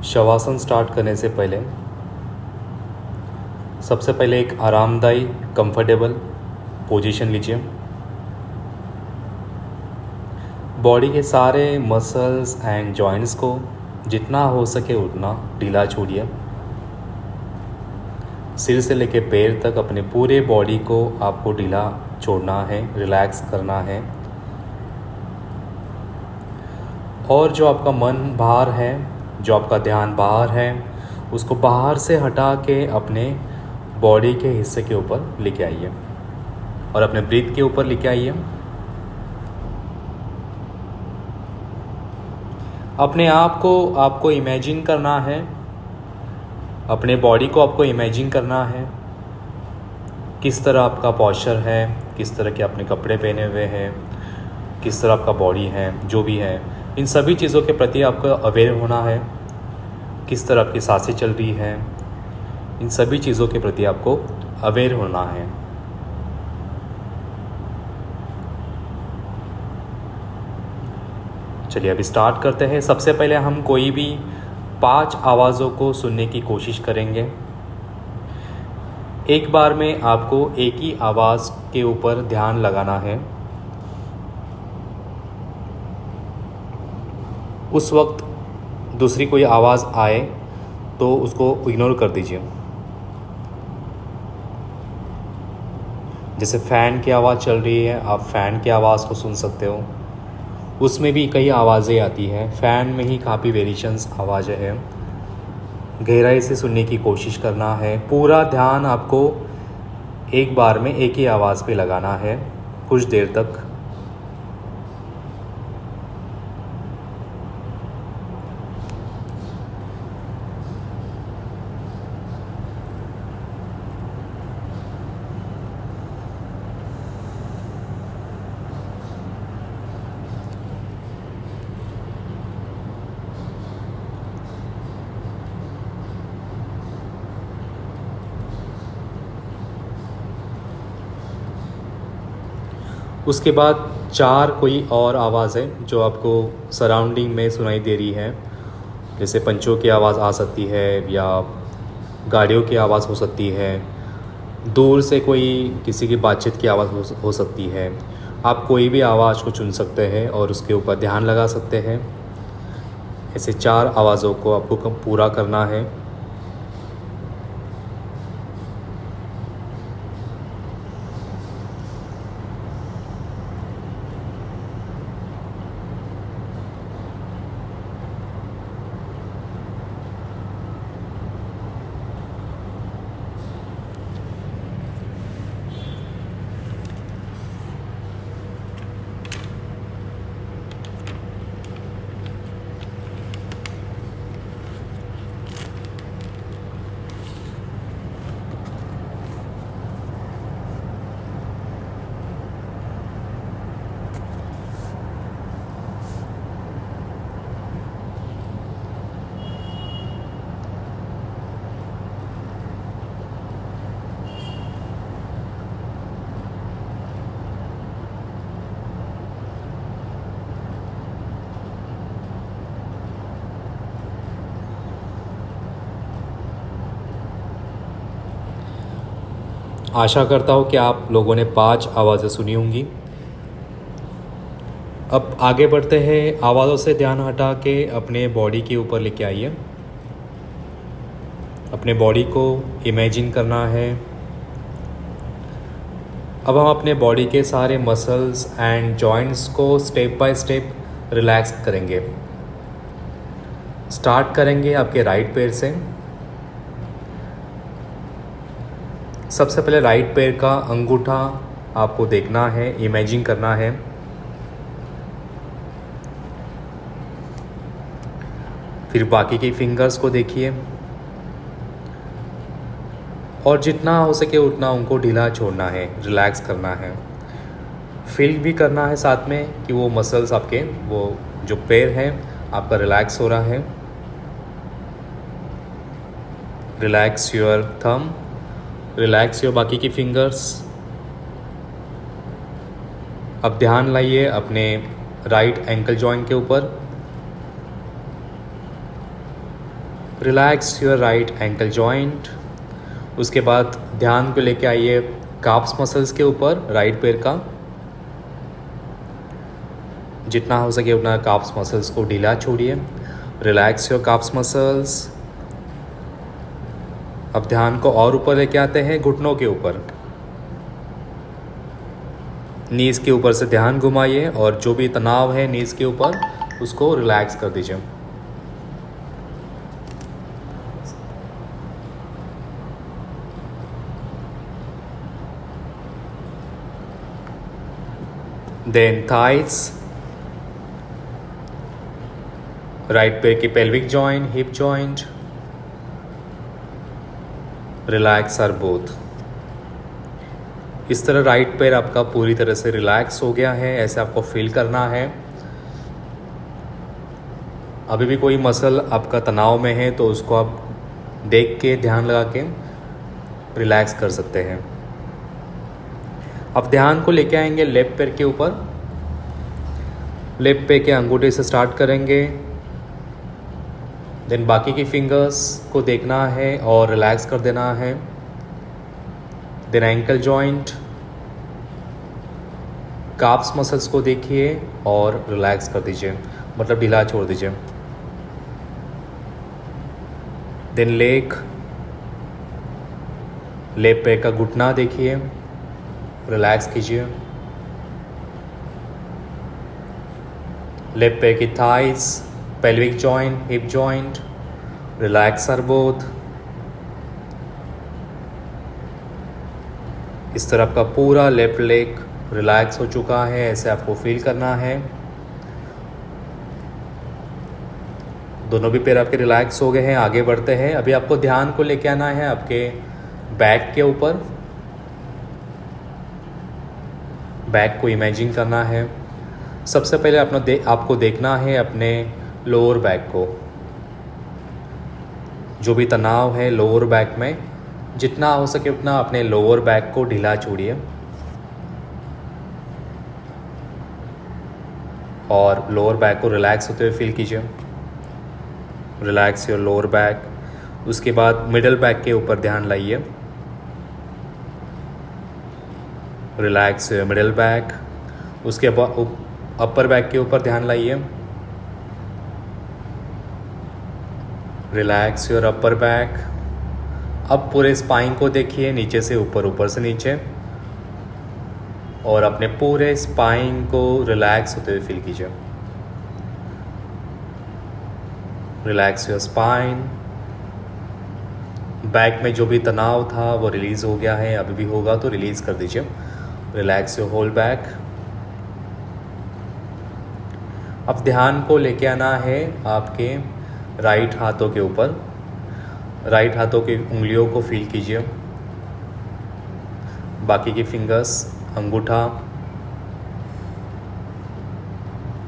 Shavasana start करने से पहले सबसे पहले एक आरामदायी कंफर्टेबल पोजीशन लीजिए। बॉडी के सारे मसल्स एंड जॉइंट्स को जितना हो सके उतना ढीला छोड़िए। सिर से लेकर पैर तक अपने पूरे बॉडी को आपको ढीला छोड़ना है, रिलैक्स करना है। और जो आपका मन बाहर है, जो आपका ध्यान बाहर है, उसको बाहर से हटा के अपने बॉडी के हिस्से के ऊपर लेके आइए और अपने ब्रीथ के ऊपर लेके आइए। अपने आप को आपको इमेजिन करना है, अपने बॉडी को आपको इमेजिन करना है किस तरह आपका पॉस्चर है, किस तरह के आपने कपड़े पहने हुए हैं, किस तरह आपका बॉडी है, जो भी है इन सभी चीज़ों के प्रति आपको अवेयर होना है। किस तरह आपकी सांसें चल रही है, इन सभी चीज़ों के प्रति आपको अवेयर होना है। चलिए अभी स्टार्ट करते हैं। सबसे पहले हम कोई भी 5 आवाज़ों को सुनने की कोशिश करेंगे। एक बार में आपको एक ही आवाज़ के ऊपर ध्यान लगाना है। उस वक्त दूसरी कोई आवाज़ आए तो उसको इग्नोर कर दीजिए। जैसे फ़ैन की आवाज़ चल रही है, आप फ़ैन की आवाज़ को सुन सकते हो। उसमें भी कई आवाज़ें आती हैं, फ़ैन में ही काफ़ी वेरिएशंस आवाज़ें हैं। गहराई से सुनने की कोशिश करना है। पूरा ध्यान आपको एक बार में एक ही आवाज़ पे लगाना है कुछ देर तक। उसके बाद 4 कोई और आवाज़ें जो आपको सराउंडिंग में सुनाई दे रही है, जैसे पंछियों की आवाज़ आ सकती है या गाड़ियों की आवाज़ हो सकती है, दूर से कोई किसी की बातचीत की आवाज़ हो सकती है। आप कोई भी आवाज़ को चुन सकते हैं और उसके ऊपर ध्यान लगा सकते हैं। ऐसे 4 आवाज़ों को आपको पूरा करना है। आशा करता हूँ कि आप लोगों ने 5 आवाज़ें सुनी होंगी। अब आगे बढ़ते हैं। आवाज़ों से ध्यान हटा के अपने बॉडी के ऊपर लेके आइए। अपने बॉडी को इमेजिन करना है। अब हम अपने बॉडी के सारे मसल्स एंड जॉइंट्स को स्टेप बाय स्टेप रिलैक्स करेंगे। स्टार्ट करेंगे आपके राइट पैर से। सबसे पहले राइट पैर का अंगूठा आपको देखना है, इमेजिन करना है। फिर बाकी के फिंगर्स को देखिए और जितना हो सके उतना उनको ढीला छोड़ना है, रिलैक्स करना है। फील भी करना है साथ में कि वो मसल्स आपके, वो जो पैर हैं आपका रिलैक्स हो रहा है। Relax your thumb, relax your बाकी की फिंगर्स। अब ध्यान लाइए अपने राइट एंकल जॉइंट के ऊपर। Relax your right ankle joint. उसके बाद ध्यान को लेके आइए काफ्स मसल्स के ऊपर राइट पैर का। जितना हो सके उतना काफ्स मसल्स को ढीला छोड़िए। Relax your carbs muscles. अब ध्यान को और ऊपर लेके आते हैं घुटनों के ऊपर। नीज़ के ऊपर से ध्यान घुमाइए और जो भी तनाव है नीज़ के ऊपर उसको रिलैक्स कर दीजिए। देन थाइस, राइट पैर की pelvic joint, hip joint, relax are both. इस तरह राइट पैर आपका पूरी तरह से रिलैक्स हो गया है, ऐसे आपको फील करना है। अभी भी कोई मसल आपका तनाव में है तो उसको आप देख के ध्यान लगा के रिलैक्स कर सकते हैं। अब ध्यान को लेके आएंगे लेफ्ट पैर के ऊपर। लेफ्ट पैर के अंगूठे से स्टार्ट करेंगे, देन बाकी की फिंगर्स को देखना है और रिलैक्स कर देना है। Then ankle joint, calves muscles को देखिए और रिलैक्स कर दीजिए, मतलब ढीला छोड़ दीजिए। देन लेग, लेफ्ट पैर का घुटना देखिए, रिलैक्स कीजिए। लेफ्ट पैर की thighs, pelvic joint, hip joint, relax are both. इस तरह आपका पूरा लेफ्ट लेग रिलैक्स हो चुका है, ऐसे आपको फील करना है। दोनों भी पैर आपके रिलैक्स हो गए हैं। आगे बढ़ते हैं। अभी आपको ध्यान को लेके आना है आपके बैक के ऊपर। बैक को इमेजिन करना है। सबसे पहले आपको देखना है अपने लोअर बैक को। जो भी तनाव है लोअर बैक में, जितना हो सके उतना अपने लोअर बैक को ढीला छोड़िए और लोअर बैक को रिलैक्स होते हुए फील कीजिए। Relax your lower back. उसके बाद मिडल बैक के ऊपर ध्यान लाइए। Relax your middle back. उसके बाद अपर बैक के ऊपर ध्यान लाइए। Relax your upper back. अब पूरे स्पाइन को देखिए, नीचे से ऊपर, ऊपर से नीचे, और अपने पूरे स्पाइन को रिलैक्स होते हुए फील कीजिए। Relax your spine. बैक में जो भी तनाव था वो रिलीज़ हो गया है, अभी भी होगा तो रिलीज़ कर दीजिए। Relax your whole back. अब ध्यान को लेके आना है आपके राइट हाथों के ऊपर। राइट हाथों की उंगलियों को फील कीजिए। बाकी की फिंगर्स, अंगूठा,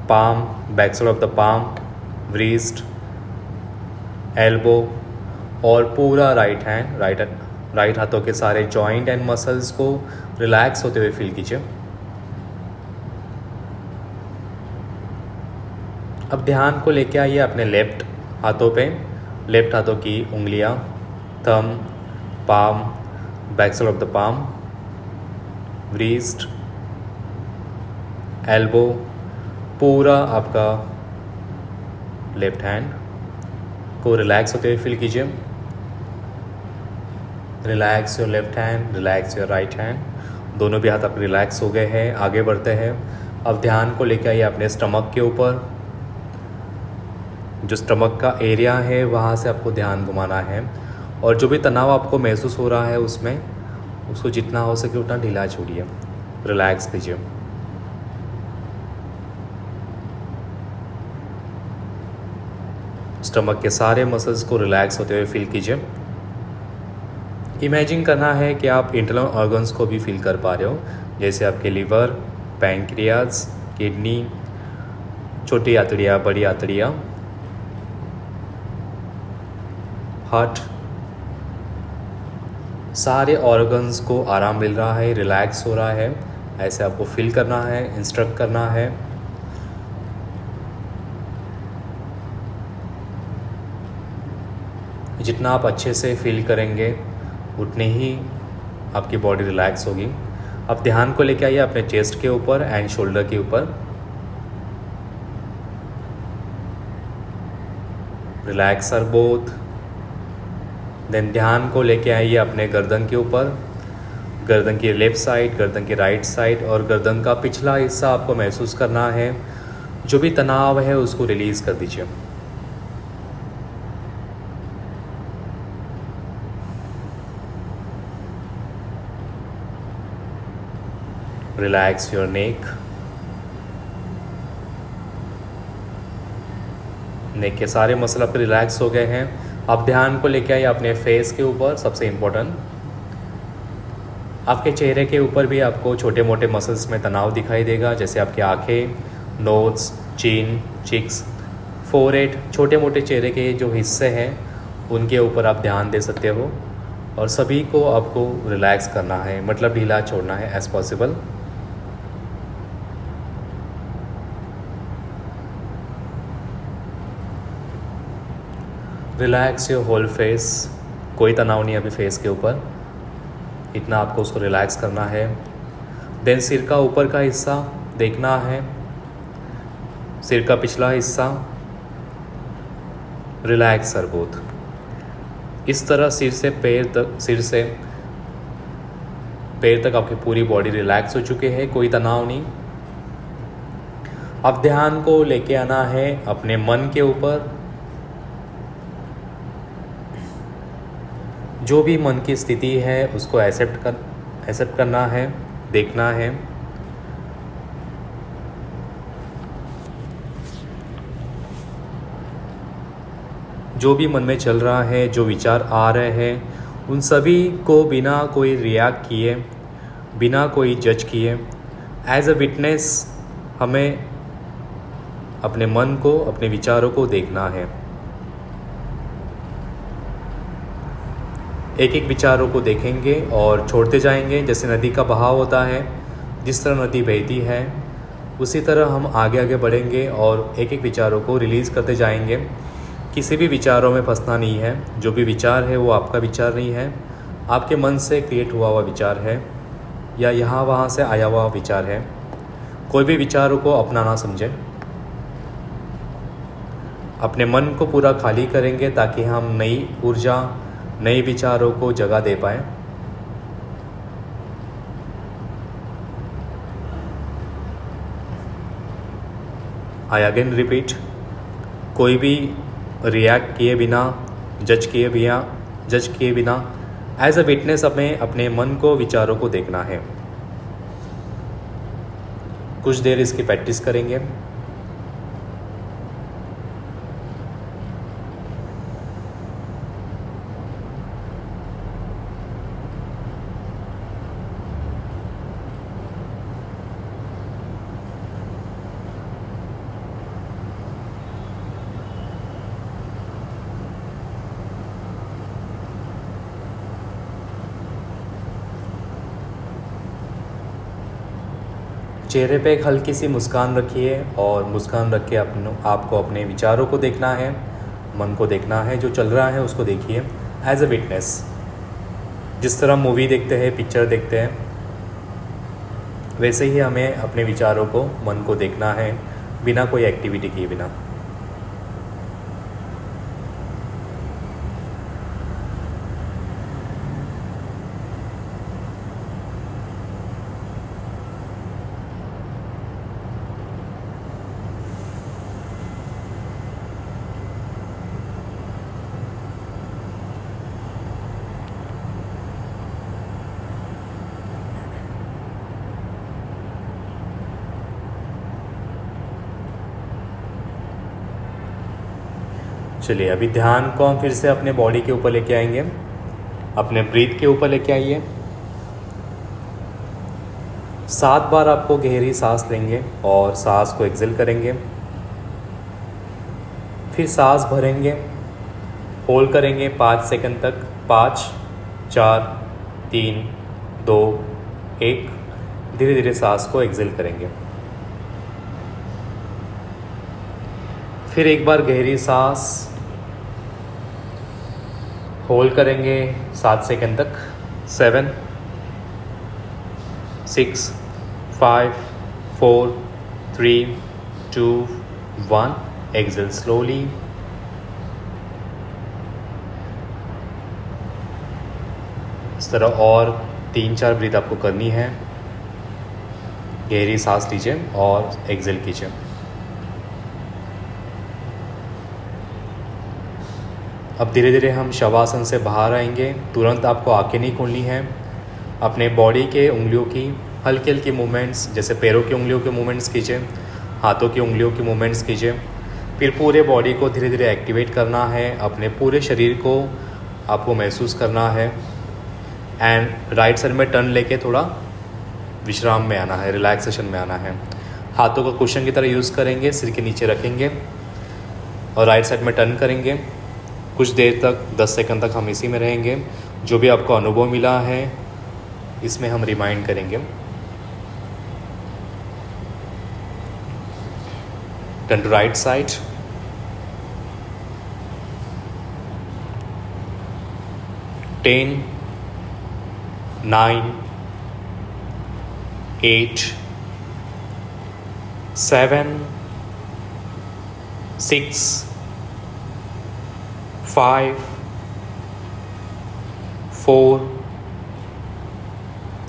palm, back side of the palm, wrist, elbow और पूरा राइट हैंड, राइट हाथों के सारे जॉइंट एंड मसल्स को रिलैक्स होते हुए फील कीजिए। अब ध्यान को लेके आइए अपने लेफ्ट हाथों पे। लेफ्ट हाथों की उंगलियां, thumb, palm, back side of the palm, wrist, elbow, पूरा आपका लेफ्ट हैंड को रिलैक्स होते हुए फील कीजिए। Relax your left hand, relax your right hand. दोनों भी हाथ आप रिलैक्स हो गए हैं। आगे बढ़ते हैं। अब ध्यान को लेकर आइए अपने स्टमक के ऊपर। जो स्टमक का एरिया है वहाँ से आपको ध्यान घुमाना है और जो भी तनाव आपको महसूस हो रहा है उसमें, उसको जितना हो सके उतना ढीला छोड़िए, रिलैक्स कीजिए। स्टमक के सारे मसल्स को रिलैक्स होते हुए फील कीजिए। इमेजिन करना है कि आप इंटरनल ऑर्गन्स को भी फील कर पा रहे हो, जैसे आपके लीवर, पैंक्रियाज, किडनी, छोटी आंतड़ियाँ, बड़ी आंतड़ियाँ, हार्ट, सारे ऑर्गन्स को आराम मिल रहा है, रिलैक्स हो रहा है, ऐसे आपको फील करना है, इंस्ट्रक्ट करना है। जितना आप अच्छे से फील करेंगे उतनी ही आपकी बॉडी रिलैक्स होगी। अब ध्यान को लेके आइए अपने चेस्ट के ऊपर एंड शोल्डर के ऊपर। Relax are both. देन ध्यान को लेके आइए अपने गर्दन के ऊपर, गर्दन की लेफ़्ट साइड, गर्दन की राइट साइड, और गर्दन का पिछला हिस्सा आपको महसूस करना है। जो भी तनाव है उसको रिलीज़ कर दीजिए। Relax your neck. नेक के सारे मसल आपके रिलैक्स हो गए हैं। अब ध्यान को लेके आइए अपने फेस के ऊपर। सबसे इम्पोर्टेंट, आपके चेहरे के ऊपर भी आपको छोटे मोटे मसल्स में तनाव दिखाई देगा, जैसे आपकी आँखें, नोज़, चिन, चिक्स, फोरहेड, छोटे मोटे चेहरे के जो हिस्से हैं उनके ऊपर आप ध्यान दे सकते हो। और सभी को आपको रिलैक्स करना है, मतलब ढीला छोड़ना है as possible. Relax your whole face. कोई तनाव नहीं अभी फेस के ऊपर, इतना आपको उसको रिलैक्स करना है। देन सिर का ऊपर का हिस्सा देखना है, सिर का पिछला हिस्सा। Relax sir both. इस तरह सिर से पैर तक आपकी पूरी बॉडी रिलैक्स हो चुकी है, कोई तनाव नहीं। अब ध्यान को लेके आना है अपने मन के ऊपर। जो भी मन की स्थिति है उसको एक्सेप्ट करना है, देखना है। जो भी मन में चल रहा है, जो विचार आ रहे हैं, उन सभी को बिना कोई रिएक्ट किए, बिना कोई जज किए, एज अ विटनेस हमें अपने मन को, अपने विचारों को देखना है। एक एक विचारों को देखेंगे और छोड़ते जाएंगे। जैसे नदी का बहाव होता है, जिस तरह नदी बहती है उसी तरह हम आगे आगे बढ़ेंगे और एक एक विचारों को रिलीज़ करते जाएंगे। किसी भी विचारों में फंसना नहीं है। जो भी विचार है वो आपका विचार नहीं है, आपके मन से क्रिएट हुआ हुआ विचार है या यहाँ वहाँ से आया हुआ विचार है। कोई भी विचारों को अपना ना समझें। अपने मन को पूरा खाली करेंगे ताकि हम नई ऊर्जा, नए विचारों को जगह दे पाएँ। आई अगेन रिपीट, कोई भी रिएक्ट किए बिना, जज किए बिना एज अ विटनेस हमें अपने मन को, विचारों को देखना है। कुछ देर इसकी प्रैक्टिस करेंगे। चेहरे पे एक हल्की सी मुस्कान रखिए और मुस्कान रख के आपको अपने विचारों को देखना है, मन को देखना है। जो चल रहा है उसको देखिए एज अ विटनेस। जिस तरह मूवी देखते हैं, पिक्चर देखते हैं, वैसे ही हमें अपने विचारों को, मन को देखना है बिना कोई एक्टिविटी किए बिना। चलिए अभी ध्यान को हम फिर से अपने बॉडी के ऊपर लेके आएंगे, अपने ब्रीथ के ऊपर लेके आइए। 7 बार आपको गहरी सांस लेंगे और सांस को एक्सेल करेंगे। फिर सांस भरेंगे, होल्ड करेंगे 5 सेकंड तक। 5, 4, 3, 2, 1। धीरे धीरे सांस को एक्सेल करेंगे। फिर एक बार गहरी सांस होल्ड करेंगे 7 सेकंड तक। 7, 6, 5, 4, 3, 2, 1। Exhale slowly. इस तरह और 3-4 ब्रीथ आपको करनी है। गहरी सांस लीजिए और एक्सेल कीजिए। अब धीरे धीरे हम शवासन से बाहर आएंगे। तुरंत आपको आंखें नहीं खोलनी है। अपने बॉडी के उंगलियों की हल्की हल्की मूवमेंट्स, जैसे पैरों की उंगलियों के मूवमेंट्स कीजिए, हाथों की उंगलियों की मूवमेंट्स कीजिए। फिर पूरे बॉडी को धीरे धीरे एक्टिवेट करना है। अपने पूरे शरीर को आपको महसूस करना है। एंड राइट साइड में टर्न लेके थोड़ा विश्राम में आना है, रिलैक्सेशन में आना है। हाथों को कुशन की तरह यूज़ करेंगे, सिर के नीचे रखेंगे और राइट साइड में टर्न करेंगे। कुछ देर तक 10 सेकंड तक हम इसी में रहेंगे। जो भी आपको अनुभव मिला है इसमें हम रिमाइंड करेंगे। Turn to right side. Ten, 9, 8, 7, 6, 5, 4,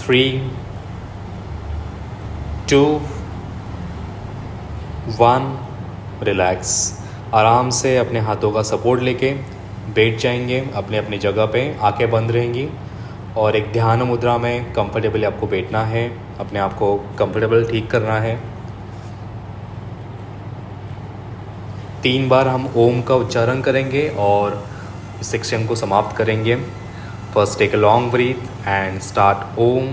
3, 2, 1। Relax. आराम से अपने हाथों का सपोर्ट लेके बैठ जाएंगे अपने अपनी जगह पे। आंखें बंद रहेंगी और एक ध्यान मुद्रा में कंफर्टेबली आपको बैठना है। अपने आप को कंफर्टेबल ठीक करना है। 3 बार हम ओम का उच्चारण करेंगे और इस सेक्शन को समाप्त करेंगे। First take a long breath and start Om.